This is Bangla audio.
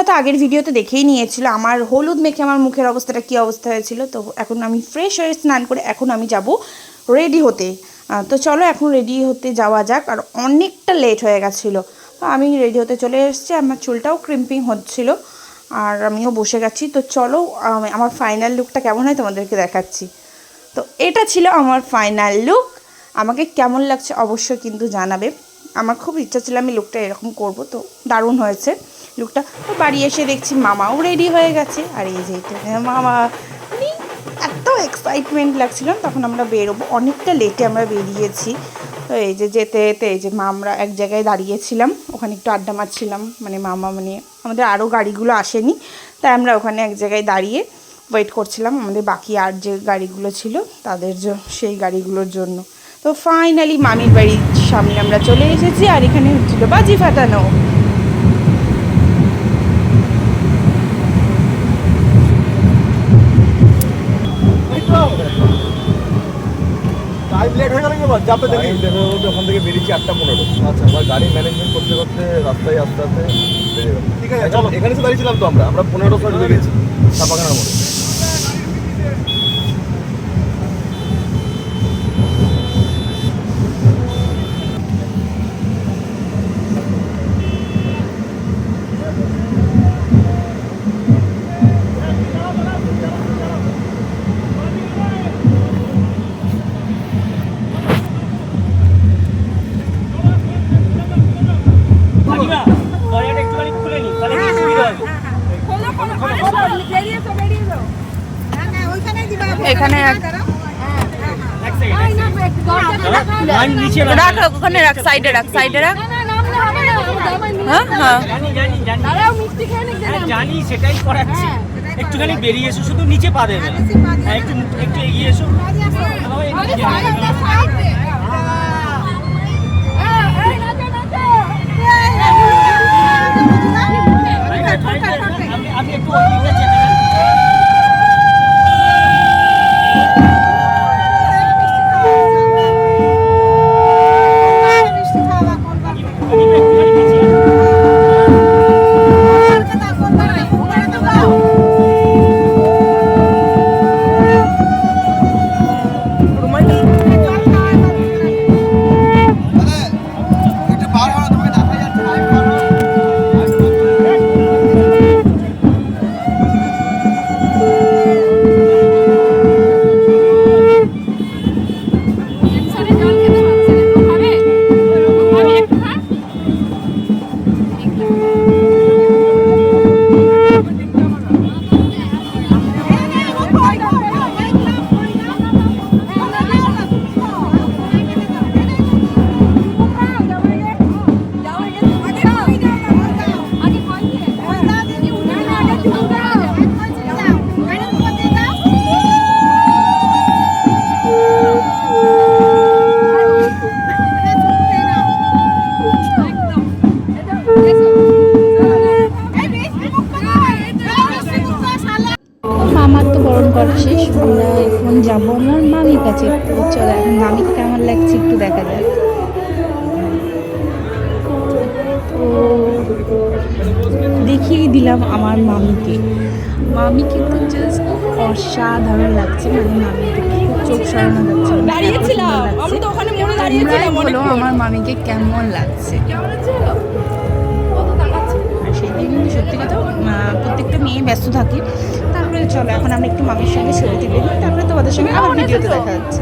তোমরা তো আগের ভিডিওতে দেখেই নিয়েছিল আমার হলুদ মেখে আমার মুখের অবস্থাটা কী অবস্থা হয়েছিল। তো এখন আমি ফ্রেশ হয়ে স্নান করে এখন আমি যাব রেডি হতে। তো চলো এখন রেডি হতে যাওয়া যাক। আর অনেকটা লেট হয়ে গেছিলো, তো আমি রেডি হতে চলে এসেছি। আমার চুলটাও ক্রিম্পিং হচ্ছিল আর আমিও বসে গেছি। তো চলো আমার ফাইনাল লুকটা কেমন হয় তোমাদেরকে দেখাচ্ছি। তো এটা ছিল আমার ফাইনাল লুক। আমাকে কেমন লাগছে অবশ্যই কিন্তু জানাবে। আমার খুব ইচ্ছা ছিল আমি লুকটা এরকম করব, তো দারুণ হয়েছে লুকটা। তো বাড়ি এসে দেখছি মামাও রেডি হয়ে গেছে। আর এই যে মামা, মানে এত এক্সাইটমেন্ট লাগছিল। তখন আমরা বেরোবো, অনেকটা লেটে আমরা বেরিয়েছি। তো এই যে যেতে যেতে এই যে আমরা এক জায়গায় দাঁড়িয়েছিলাম, ওখানে একটু আড্ডা মারছিলাম। মানে মামা মানে আমাদের আরও গাড়িগুলো আসেনি, তাই আমরা ওখানে এক জায়গায় দাঁড়িয়ে ওয়েট করছিলাম আমাদের বাকি আর যে গাড়িগুলো ছিল তাদের সেই গাড়িগুলোর জন্য। তো ফাইনালি মামির বাড়ির সামনে আমরা চলে এসেছি। আর এখানে হচ্ছিল বাজি ফাটানো। ওখান থেকে বেরিয়েছি 8:15। আচ্ছা, আমার গাড়ি ম্যানেজমেন্ট করতে করতে রাস্তায় আস্তে আস্তে বেরিয়ে গেল। ঠিক আছে, চলো এখানে তো দাঁড়িয়েছিলাম তো আমরা 15 মিনিট ঢুকে গেছি ছাপাখানার মোড়ে। এখানে রাখ, ওখানে রাখ, সাইডে রাখ, সাইডে রাখ। হ্যাঁ হ্যাঁ জানি, সেটাই করাচ্ছি। একটুখানি বেরিয়ে এসো, শুধু নিচে পা দেবে। হ্যাঁ, একটু একটু এগিয়ে এসো। আমি একটু আমার তো বরণ করা শেষ, আমরা এখন যাবো আমার মামির কাছে। চলো এখন মামিকে কেমন লাগছে একটু দেখা যাক। দেখিয়ে দিলাম আমার মামিকে। মামিকে তো জাস্ট অসাধারণ লাগছে, মানে মামি দেখে চোখ সরানো যাচ্ছে। বলো আমার মামিকে কেমন লাগছে। সেদিন কিন্তু সত্যি কথা প্রত্যেকটা মেয়ে ব্যস্ত থাকে। তারপরে চলো এখন আমরা একটু মামির সঙ্গে ছবি তুলে নিই, তারপরে তোমাদের সঙ্গে আবার ভিডিওতে দেখা যাচ্ছে।